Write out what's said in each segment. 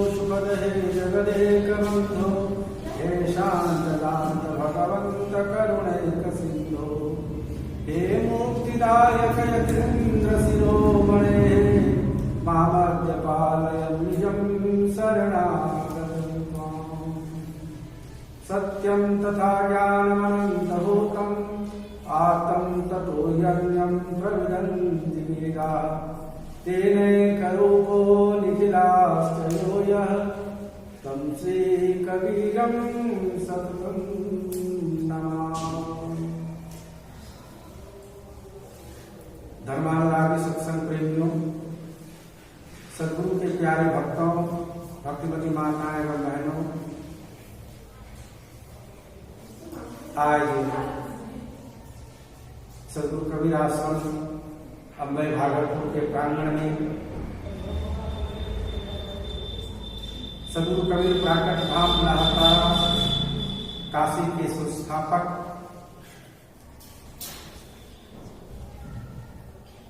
सुपद हे जगदेक बंधो हे शांतदांत भगवंत करुणैक सिंधो हे मुक्तिदायक यतीन्द्र शिरोमणे मामद्य पालय निजं शरणागतं त्वाम्। सत्यं तथा ज्ञानमनन्तभूतम् आतं ततो यज्ञं प्रविदन्ति वेदाः तेनैकरूपो निखिलाश्चयो यः तं श्रीकबीरं सततं नमामि। धर्मानुरागी सत्संग प्रेमियों, सद्गुरु के प्यारे भक्तों, भक्तिमती माताएं एवं बहनों, आज सद्गुरु कबीर आश्रम अम्बई भागलपुर के प्रांगण में सद्गुरु कबीर प्राकट धाम लहरतारा काशी के संस्थापक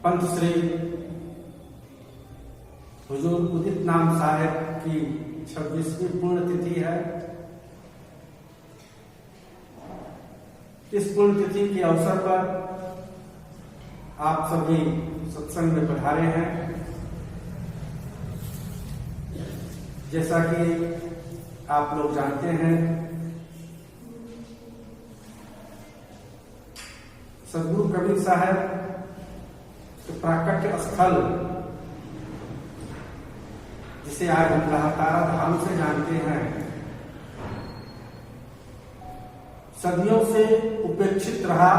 पंत श्री हुजूर उदित नाम साहेब की 26वीं पुण्यतिथि है। इस पुण्यतिथि के अवसर पर आप सभी सत्संग में पधारे हैं। जैसा कि आप लोग जानते हैं, सद्गुरु कबीर साहब के प्राकट्य स्थल, जिसे आज हम लहरतारा धाम से जानते हैं, सदियों से उपेक्षित रहा।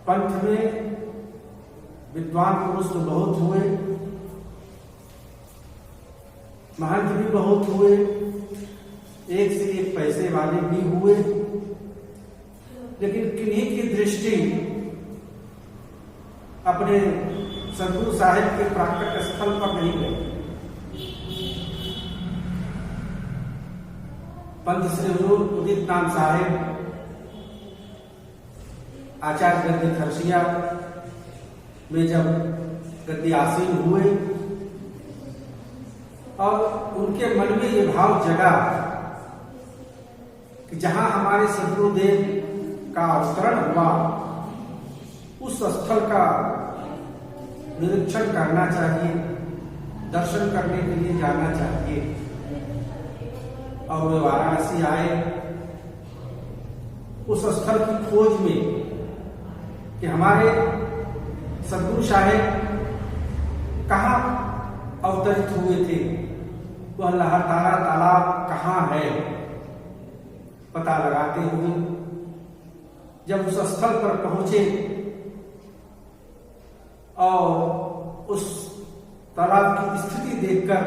पंथ में विद्वान पुरुष तो बहुत हुए, महंत भी बहुत हुए, एक से एक पैसे वाले भी हुए, लेकिन किन्हीं की दृष्टि अपने सद्गुरु साहिब के प्राकट्य स्थल पर नहीं गई। पंत श्री हुजूर उदित नाम साहेब आचार्य गद्दी खरसिया में जब गद्दी आसीन हुए और उनके मन में ये भाव जगा कि जहां हमारे सद्गुरुदेव का अवतरण हुआ, उस स्थल का निरीक्षण करना चाहिए, दर्शन करने के लिए जाना चाहिए। और वे वाराणसी आए उस स्थल की खोज में कि हमारे सद्गुरु साहेब कहाँ अवतरित हुए थे, वह लहरतारा तालाब कहाँ है, पता लगाते हुए जब उस स्थल पर पहुंचे और उस तालाब की स्थिति देखकर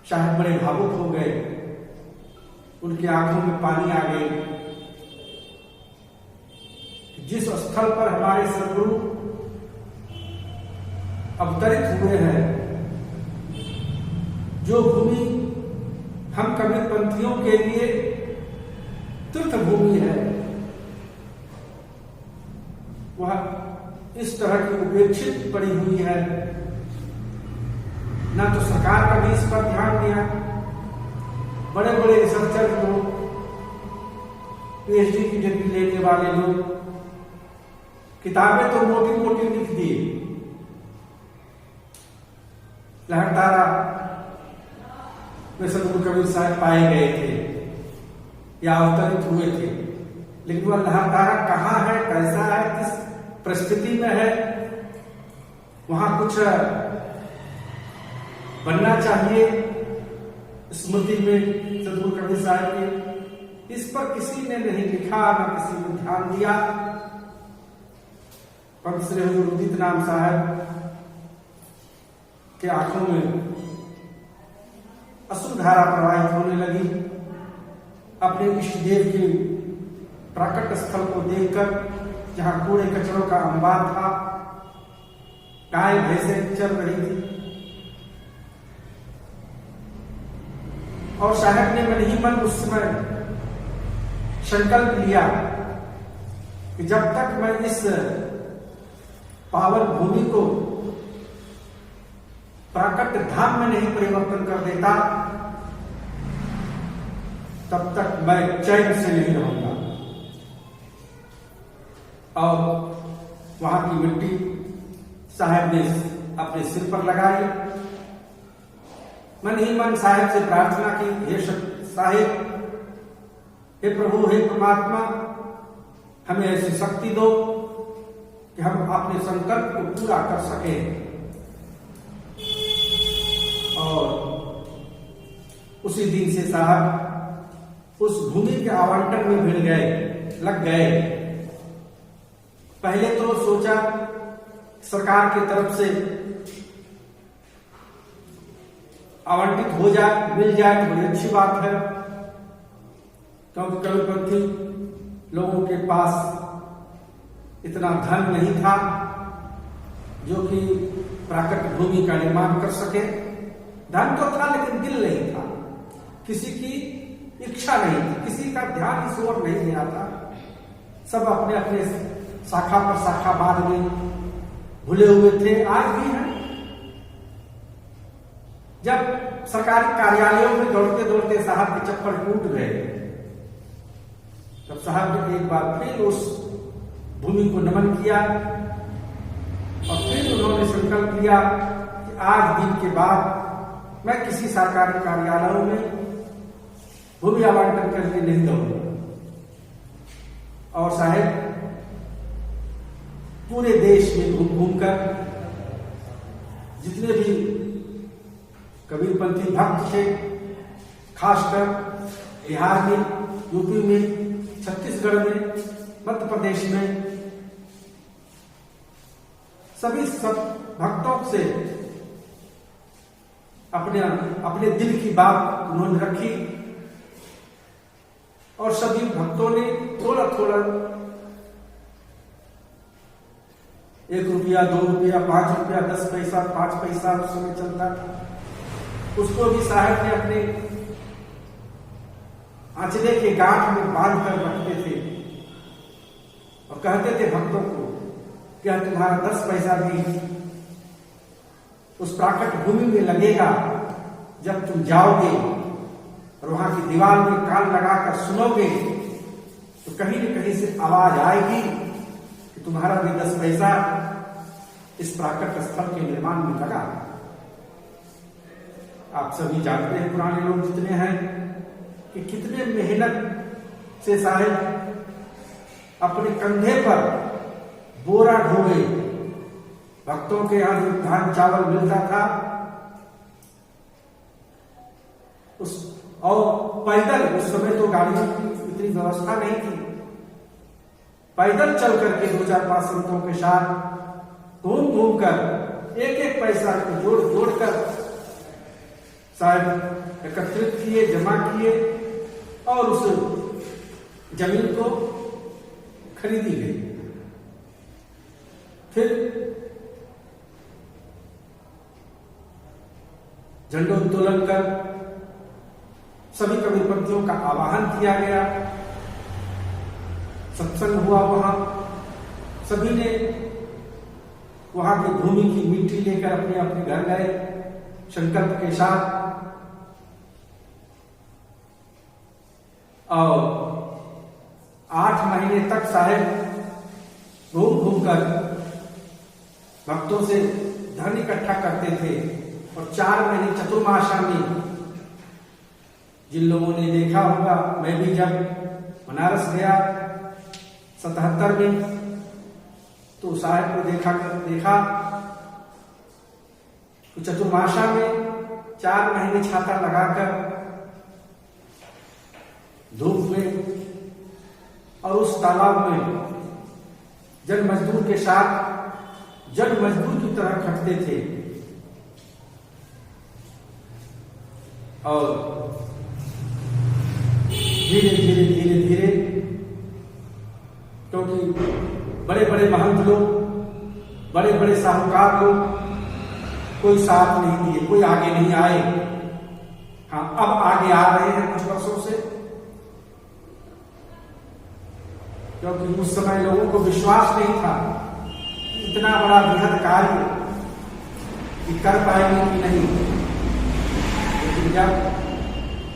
साहब बड़े भावुक हो गए। उनकी आंखों में पानी आ गई। जिस स्थल पर हमारे सद्गुरु अवतरित हुए हैं, जो भूमि हम कबीर पंथियों के लिए तीर्थ भूमि है, वह इस तरह की उपेक्षित पड़ी हुई है। ना तो सरकार का भी इस पर ध्यान दिया। बड़े बड़े रिसर्चर लोग, पीएचडी की डिग्री लेने वाले लोग किताबें तो मोटी मोटी लिख दिए, लहरतारा में सद्गुरु कबीर साहब पाए गए थे या अवतरित हुए थे, लेकिन वह लहरतारा कहाँ है, कैसा है, किस परिस्थिति में है, वहां कुछ बनना चाहिए स्मृति में सद्गुरु कबीर साहब के। इस पर किसी ने नहीं लिखा, ना किसी ने ध्यान दिया। पंत श्री हुजूर उदित नाम साहब के आंखों में अश्रुधारा प्रवाहित होने लगी। अपने इष्ट देव के प्राकट स्थल को देखकर, जहां कूड़े कचरों का अंबार था, गाय भैंसें चल रही थी, और साहब ने मन ही मन उस समय संकल्प लिया कि जब तक मैं इस पावन भूमि को प्राकट्य धाम में नहीं परिवर्तन कर देता, तब तक मैं चैन से नहीं रहूंगा। और वहां की मिट्टी साहब ने अपने सिर पर लगाई। मन ही मन साहब से प्रार्थना की, हे साहिब, हे प्रभु, हे परमात्मा, हमें ऐसी शक्ति दो कि हम अपने संकल्प को पूरा कर सकें। और उसी दिन से साहब उस भूमि के आवंटन में भिड़ गए, लग गए। पहले तो सोचा सरकार की तरफ से आवंटित हो जाए, मिल जाए तो बड़ी अच्छी बात है, क्योंकि कबीरपंथी लोगों के पास इतना धन नहीं था जो कि प्राकृतिक भूमि का निर्माण कर सके। धन तो था लेकिन दिल नहीं था, किसी की इच्छा नहीं थी, किसी का ध्यान इस ओर नहीं गया था। सब अपने अपने शाखा पर शाखा बाद में भूले हुए थे, आज भी हैं। जब सरकारी कार्यालयों में दौड़ते दौड़ते साहब के चप्पल टूट गए, तब साहब ने एक बार फिर उस भूमि को नमन किया और फिर उन्होंने संकल्प लिया कि आज दिन के बाद मैं किसी सरकारी कार्यालयों में भूमि आवंटन करके नहीं दूंगा। और साहब पूरे देश में घूम घूमकर जितने भी कबीरपंथी भक्त थे, खासकर बिहार में, यूपी में, छत्तीसगढ़ में, मध्य प्रदेश में, सभी सब भक्तों से अपने दिल की बात उन्होंने रखी और सभी भक्तों ने थोड़ा थोड़ा 1 रुपया, 2 रुपया, 5 रुपया, 10 पैसा, 5 पैसा उस समय चलता था, उसको भी साहब ने अपने आंचले के गांठ में बांध कर रखते थे और कहते थे भक्तों को कि तुम्हारा 10 पैसा भी उस प्राकृतिक भूमि में लगेगा। जब तुम जाओगे और वहां की दीवार में कान लगाकर सुनोगे तो कहीं न कहीं से आवाज आएगी कि तुम्हारा भी 10 पैसा इस प्राकृतिक स्थल के निर्माण में लगा। आप सभी जानते हैं, पुराने लोग जितने हैं, कि कितने मेहनत से साहब अपने कंधे पर बोरा ढोए। भक्तों के यहां जो धान चावल मिलता था और पैदल, उस समय तो गाड़ियों की इतनी व्यवस्था नहीं थी, पैदल चल करके 2-4-5 संतों के साथ घूम घूम कर एक पैसा को जोड़ जोड़ कर शायद एकत्रित किए, जमा किए और उस जमीन को खरीदी गई। फिर झंडोत्तोलन कर सभी कबीरपंथियों का आवाहन किया गया, सत्संग हुआ वहां, सभी ने वहां की भूमि की मिट्टी लेकर अपने अपने घर गए संकल्प के साथ। और 8 महीने तक साहब घूम घूम कर भक्तों से धन इकट्ठा करते थे और 4 महीने चतुर्मासा में, जिन लोगों ने देखा होगा, मैं भी जब बनारस गया 77 में तो साहब को देखा तो चतुर्मासा में 4 महीने छाता लगाकर धूप में और उस तालाब में जन मजदूर के साथ जन मजदूर की तरह खटते थे। और धीरे धीरे धीरे धीरे, क्योंकि बड़े बड़े महंत लोग, बड़े बड़े साहूकार लोग कोई साथ नहीं दिए, कोई आगे नहीं आए। हाँ, अब आगे आ रहे हैं कुछ वर्षों से, क्योंकि उस समय लोगों को विश्वास नहीं था इतना बड़ा बृहद कार्य कि कर पाएंगे कि नहीं, लेकिन जब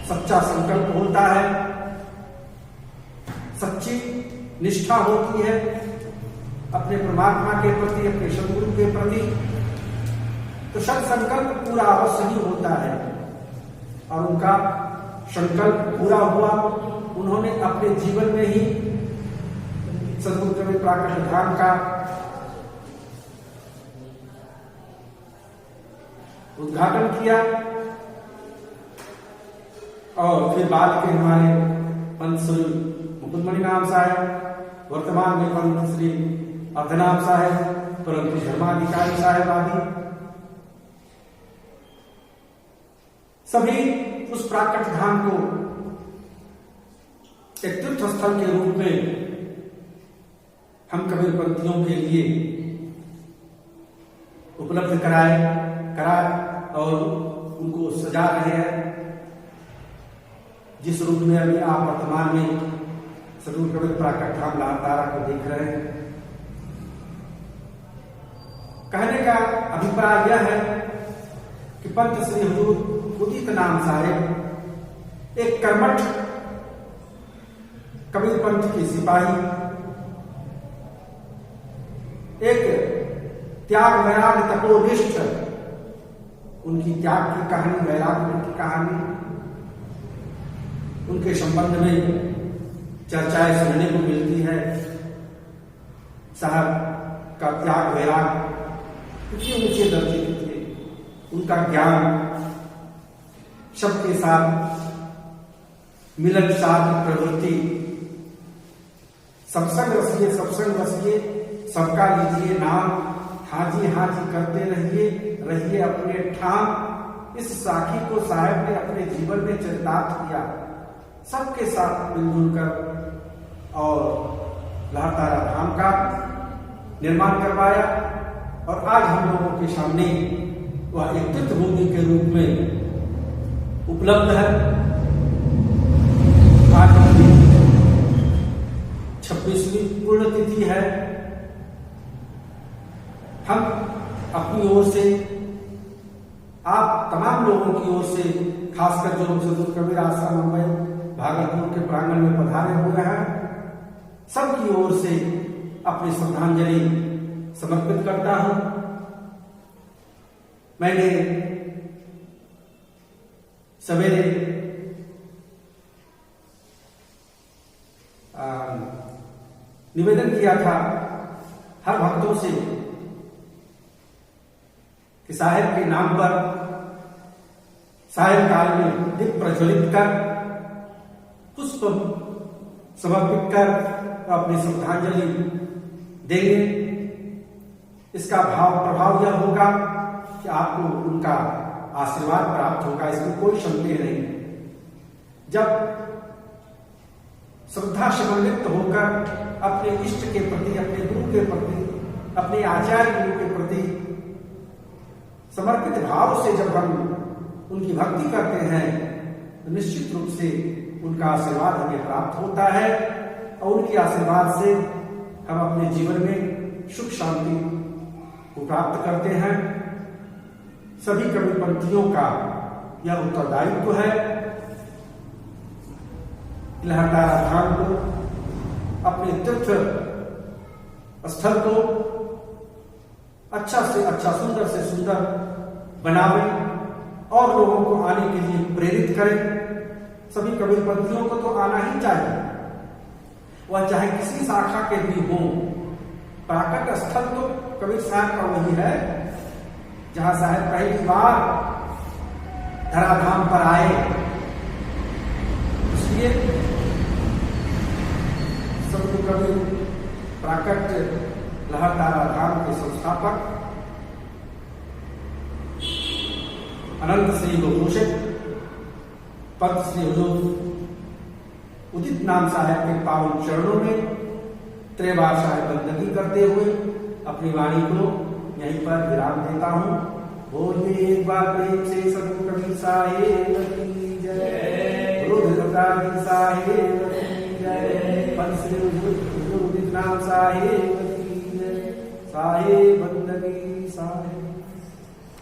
सच्चा संकल्प होता है, सच्ची निष्ठा होती है अपने परमात्मा के प्रति, अपने सद्गुरु के प्रति, तो सत संकल्प पूरा अवश्य ही होता है। और उनका संकल्प पूरा हुआ, उन्होंने अपने जीवन में ही सद्गुरु कबीर प्राकट्य धाम का उद्घाटन किया। और फिर बाद के हमारे पंत श्री मुकुंदमणि नाम साहब, वर्तमान में पंत श्री अर्धनाम साहब, परंतु धर्माधिकारी साहब आदि सभी उस प्राकट्य धाम को एक तीर्थ स्थल के रूप में हम कबीरपंथियों के लिए उपलब्ध कराए और उनको सजा रहे हैं। जिस रूप में अभी आप वर्तमान में सद्गुरु कबीर प्राकट्य धाम लाहतारा को देख रहे हैं। कहने का अभिप्राय यह है कि पंत श्री हुजूर उदित नाम साहेब एक कर्मठ कबीर पंथ के सिपाही, एक त्याग वैराग तपोनिष्ठ, उनकी त्याग की कहानी, वैराग्य की कहानी, उनके संबंध में चर्चाएं सुनने को मिलती है। साहब का त्याग वैराग कितने ऊंचे दर्जे के थे, उनका ज्ञान, सबके साथ मिलनसार प्रवृत्ति, सत्संग रसिए, सत्संग रसिए, सबका लीजिए नाम, हाजी हाजी करते रहिए अपने ठाम। इस साखी को साहब ने अपने जीवन में चरितार्थ किया, सबके साथ मिलजुल कर और लाहतारा धाम का निर्माण करवाया। और आज हम लोगों के सामने वह एक तीर्थ भूमि के रूप में उपलब्ध है। आज 26वीं पुण्यतिथि है। हम अपनी ओर से, आप तमाम लोगों की ओर से, खासकर जो लोग सद्गुरु कबीर आश्रम मुंबई भागलपुर के प्रांगण में पधारे हुए हैं, सबकी ओर से अपनी श्रद्धांजलि समर्पित करता हूं। मैंने सवेरे निवेदन किया था हर भक्तों से कि साहेब के नाम पर सायंकाल में दीप प्रज्वलित कर, पुष्प समर्पित कर अपनी श्रद्धांजलि देंगे। इसका प्रभाव यह होगा कि आपको उनका आशीर्वाद प्राप्त होगा, इसमें कोई संदेह नहीं। जब श्रद्धा समन्वित होकर अपने इष्ट के प्रति, अपने गुरु के प्रति, अपने आचार्य गुरु के प्रति समर्पित भाव से जब हम उनकी भक्ति करते हैं, तो निश्चित रूप से उनका आशीर्वाद हमें प्राप्त होता है। और उनके आशीर्वाद से हम अपने जीवन में सुख शांति को प्राप्त करते हैं। सभी कबीरपंथियों का यह उत्तरदायित्व है। लाहतारा धाम को, अपने तीर्थ स्थल को अच्छा से अच्छा, सुंदर से सुंदर बनावें और लोगों को आने के लिए प्रेरित करें। सभी कबीरपंथियों को तो आना ही चाहिए, वह चाहे किसी शाखा के भी हों। प्राकट्य स्थल तो कबीर साहब का वही है जहां साहब पहली बार धराधाम पर आए। इसलिए सद्गुरु कबीर प्राकट्य लाहतारा धाम के संस्थापक अनंत श्री गोघोषित पंत श्री हुजूर उदित नाम साहब के पावन चरणों में त्रेबार साहब बंदगी करते हुए अपनी वाणी को यहीं पर विराम देता हूं। बोलिए एक बार प्रेम से सद्गुरु कबीर साहेब की जय, रुद्रकाली साहेब की जय, पंत श्री हुजूर उदित नाम साहेब की जय, साहेब